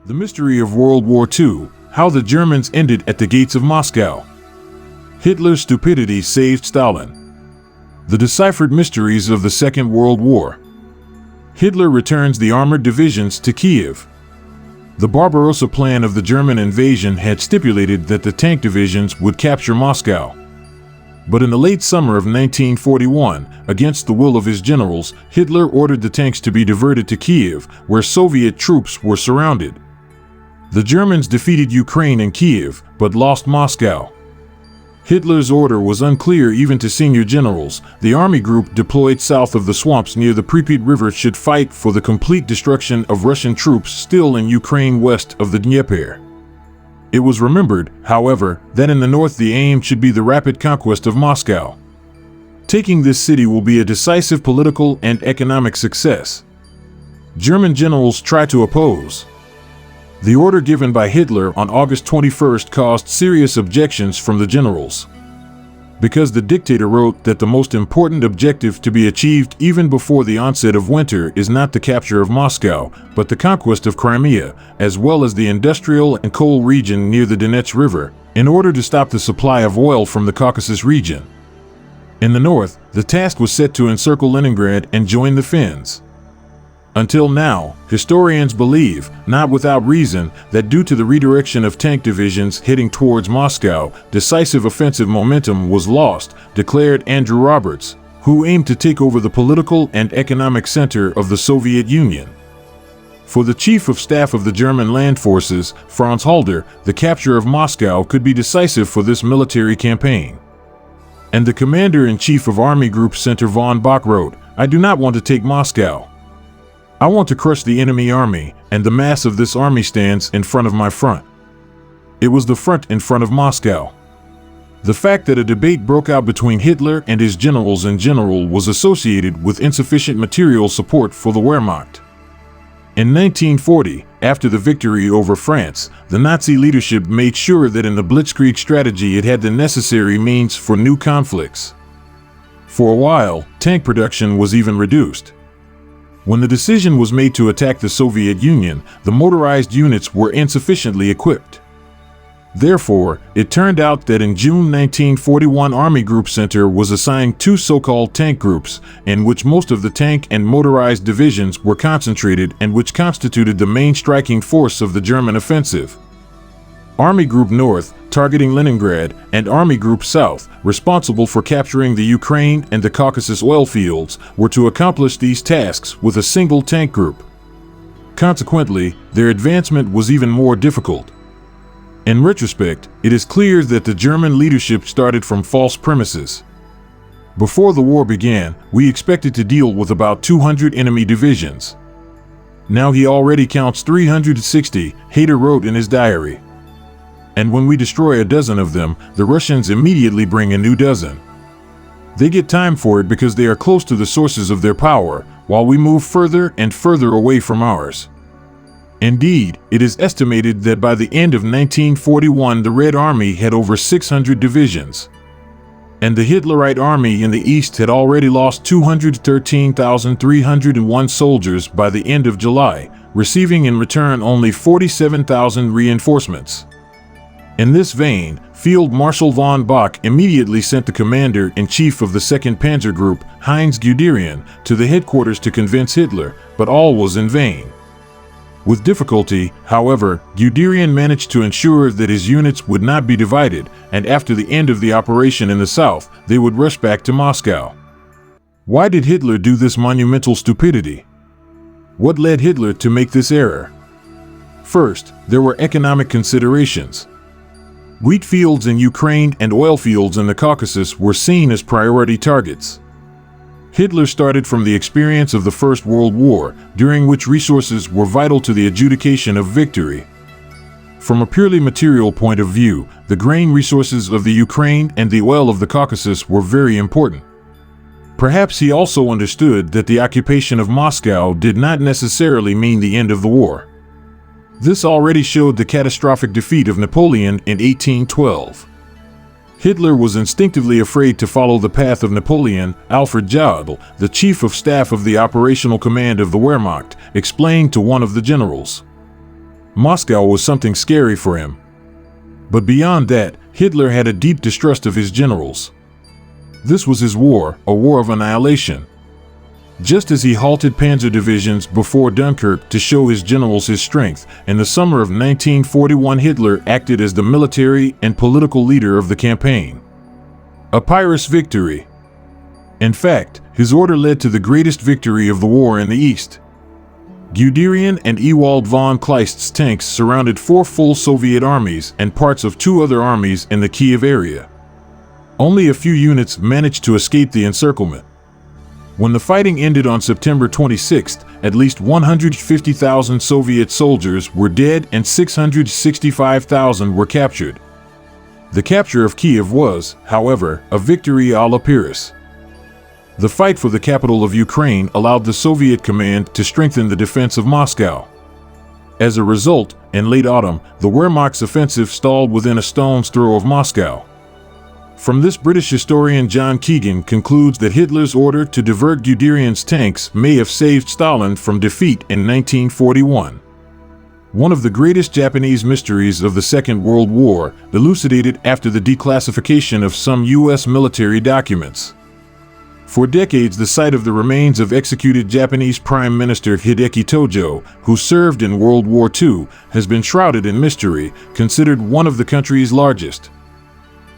The mystery of World War II, how the Germans ended at the gates of Moscow. Hitler's stupidity saved Stalin. The deciphered mysteries of the Second World War. Hitler returns the armored divisions to Kiev. The Barbarossa Plan of the German invasion had stipulated that the tank divisions would capture Moscow. But in the late summer of 1941, against the will of his generals, Hitler ordered the tanks to be diverted to Kiev, where Soviet troops were surrounded. The Germans defeated Ukraine and Kiev, but lost Moscow. Hitler's order was unclear even to senior generals. The army group deployed south of the swamps near the Pripyat River should fight for the complete destruction of Russian troops still in Ukraine west of the Dnieper. It was remembered, however, that in the north the aim should be the rapid conquest of Moscow. Taking this city will be a decisive political and economic success. German generals try to oppose. The order given by Hitler on August 21st caused serious objections from the generals. Because the dictator wrote that the most important objective to be achieved even before the onset of winter is not the capture of Moscow, but the conquest of Crimea, as well as the industrial and coal region near the Donets River, in order to stop the supply of oil from the Caucasus region. In the north, the task was set to encircle Leningrad and join the Finns. Until now, historians believe, not without reason, that due to the redirection of tank divisions heading towards Moscow, decisive offensive momentum was lost, declared Andrew Roberts, who aimed to take over the political and economic center of the Soviet Union. For the Chief of Staff of the German Land Forces, Franz Halder, the capture of Moscow could be decisive for this military campaign. And the Commander-in-Chief of Army Group Center von Bock wrote, "I do not want to take Moscow. I want to crush the enemy army, and the mass of this army stands in front of my front." It was the front in front of Moscow. The fact that a debate broke out between Hitler and his generals in general was associated with insufficient material support for the Wehrmacht. In 1940, after the victory over France, the Nazi leadership made sure that in the Blitzkrieg strategy it had the necessary means for new conflicts. For a while, tank production was even reduced. When the decision was made to attack the Soviet Union, the motorized units were insufficiently equipped. Therefore, it turned out that in June 1941 Army Group Center was assigned two so-called tank groups, in which most of the tank and motorized divisions were concentrated and which constituted the main striking force of the German offensive. Army Group North, targeting Leningrad, and Army Group South, responsible for capturing the Ukraine and the Caucasus oil fields, were to accomplish these tasks with a single tank group. Consequently, their advancement was even more difficult. In retrospect, it is clear that the German leadership started from false premises. Before the war began, we expected to deal with about 200 enemy divisions. Now he already counts 360, Hayter wrote in his diary. And when we destroy a dozen of them, the Russians immediately bring a new dozen. They get time for it because they are close to the sources of their power, while we move further and further away from ours. Indeed, it is estimated that by the end of 1941 the Red Army had over 600 divisions. And the Hitlerite army in the east had already lost 213,301 soldiers by the end of July, receiving in return only 47,000 reinforcements. In this vein, Field Marshal von Bock immediately sent the commander-in-chief of the 2nd Panzer Group, Heinz Guderian, to the headquarters to convince Hitler, but all was in vain. With difficulty, however, Guderian managed to ensure that his units would not be divided, and after the end of the operation in the south, they would rush back to Moscow. Why did Hitler do this monumental stupidity? What led Hitler to make this error? First, there were economic considerations. Wheat fields in Ukraine and oil fields in the Caucasus were seen as priority targets. Hitler started from the experience of the First World War, during which resources were vital to the adjudication of victory. From a purely material point of view, the grain resources of the Ukraine and the oil of the Caucasus were very important. Perhaps he also understood that the occupation of Moscow did not necessarily mean the end of the war. This already showed the catastrophic defeat of Napoleon in 1812. Hitler was instinctively afraid to follow the path of Napoleon. Alfred Jodl, the chief of staff of the operational command of the Wehrmacht, explained to one of the generals. Moscow was something scary for him. But beyond that, Hitler had a deep distrust of his generals. This was his war, a war of annihilation. Just as he halted panzer divisions before Dunkirk to show his generals his strength, in the summer of 1941 Hitler acted as the military and political leader of the campaign. A Pyrrhus victory. In fact, his order led to the greatest victory of the war in the East. Guderian and Ewald von Kleist's tanks surrounded 4 full Soviet armies and parts of 2 other armies in the Kiev area. Only a few units managed to escape the encirclement. When the fighting ended on September 26, at least 150,000 Soviet soldiers were dead and 665,000 were captured. The capture of Kiev was, however, a victory à la Pyrrhus. The fight for the capital of Ukraine allowed the Soviet command to strengthen the defense of Moscow. As a result, in late autumn, the Wehrmacht's offensive stalled within a stone's throw of Moscow. From this, British historian John Keegan concludes that Hitler's order to divert Guderian's tanks may have saved Stalin from defeat in 1941. One of the greatest Japanese mysteries of the Second World War, elucidated after the declassification of some U.S. military documents. For decades, the site of the remains of executed Japanese Prime Minister Hideki Tojo, who served in World War II, has been shrouded in mystery, considered one of the country's largest.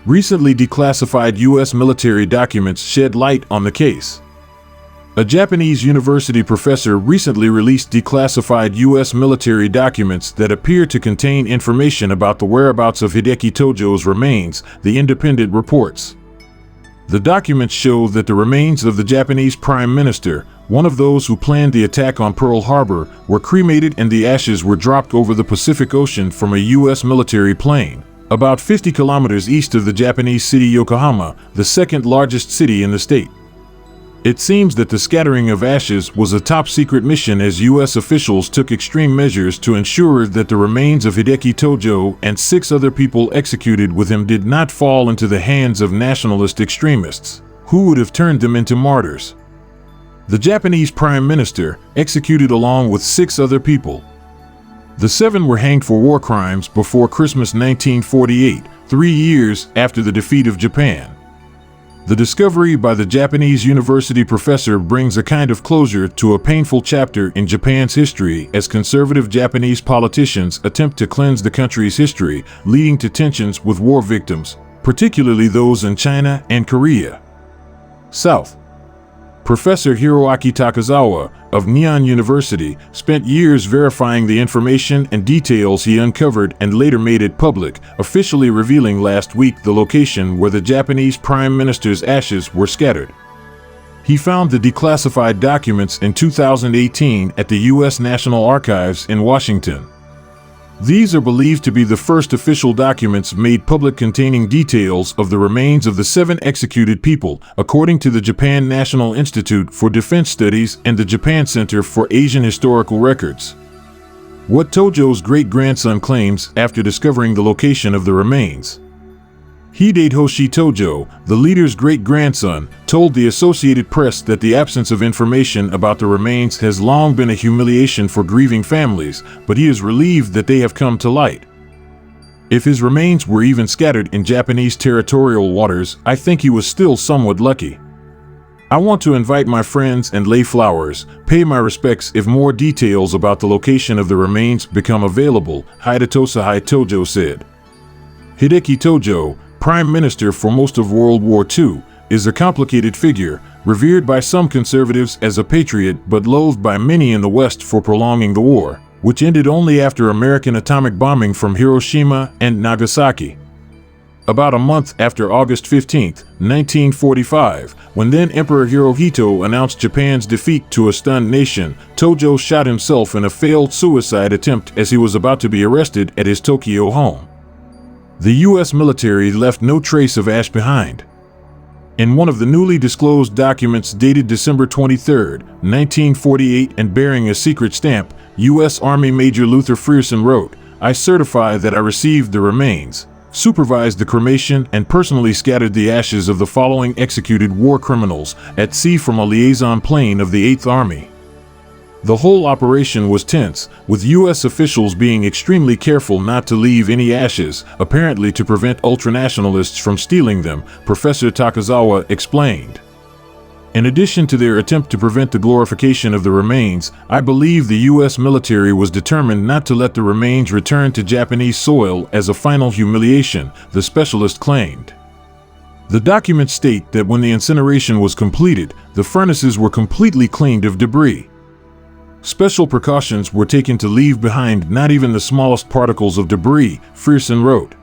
Recently declassified U.S. military documents shed light on the case. A Japanese university professor recently released declassified U.S. military documents that appear to contain information about the whereabouts of Hideki Tojo's remains, The Independent reports. The documents show that the remains of the Japanese Prime Minister, one of those who planned the attack on Pearl Harbor, were cremated and the ashes were dropped over the Pacific Ocean from a U.S. military plane, about 50 kilometers east of the Japanese city Yokohama, the second largest city in the state. It seems that the scattering of ashes was a top-secret mission, as U.S. officials took extreme measures to ensure that the remains of Hideki Tojo and 6 other people executed with him did not fall into the hands of nationalist extremists, who would have turned them into martyrs. The Japanese Prime Minister executed along with 6 other people. The 7 were hanged for war crimes before Christmas 1948, 3 years after the defeat of Japan. The discovery by the Japanese university professor brings a kind of closure to a painful chapter in Japan's history, as conservative Japanese politicians attempt to cleanse the country's history, leading to tensions with war victims, particularly those in China and Korea. South. Professor Hiroaki Takazawa of Nihon University spent years verifying the information and details he uncovered and later made it public, officially revealing last week the location where the Japanese Prime Minister's ashes were scattered. He found the declassified documents in 2018 at the U.S. National Archives in Washington. These are believed to be the first official documents made public containing details of the remains of the 7 executed people, according to the Japan National Institute for Defense Studies and the Japan Center for Asian Historical Records. What Tojo's great-grandson claims after discovering the location of the remains. Hideyoshi Tojo, the leader's great-grandson, told the Associated Press that the absence of information about the remains has long been a humiliation for grieving families, but he is relieved that they have come to light. If his remains were even scattered in Japanese territorial waters, I think he was still somewhat lucky. I want to invite my friends and lay flowers, pay my respects if more details about the location of the remains become available, Hidetosahai Tojo said. Hideki Tojo, Prime Minister for most of World War II, is a complicated figure, revered by some conservatives as a patriot but loathed by many in the West for prolonging the war, which ended only after American atomic bombing from Hiroshima and Nagasaki. About a month after August 15, 1945, when then Emperor Hirohito announced Japan's defeat to a stunned nation, Tojo shot himself in a failed suicide attempt as he was about to be arrested at his Tokyo home. The U.S. military left no trace of ash behind. In one of the newly disclosed documents dated December 23, 1948 and bearing a secret stamp, U.S. Army Major Luther Frierson wrote, "I certify that I received the remains, supervised the cremation and personally scattered the ashes of the following executed war criminals at sea from a liaison plane of the 8th Army." The whole operation was tense, with U.S. officials being extremely careful not to leave any ashes, apparently to prevent ultranationalists from stealing them, Professor Takazawa explained. In addition to their attempt to prevent the glorification of the remains, I believe the U.S. military was determined not to let the remains return to Japanese soil as a final humiliation, the specialist claimed. The documents state that when the incineration was completed, the furnaces were completely cleaned of debris. Special precautions were taken to leave behind not even the smallest particles of debris, Frierson wrote.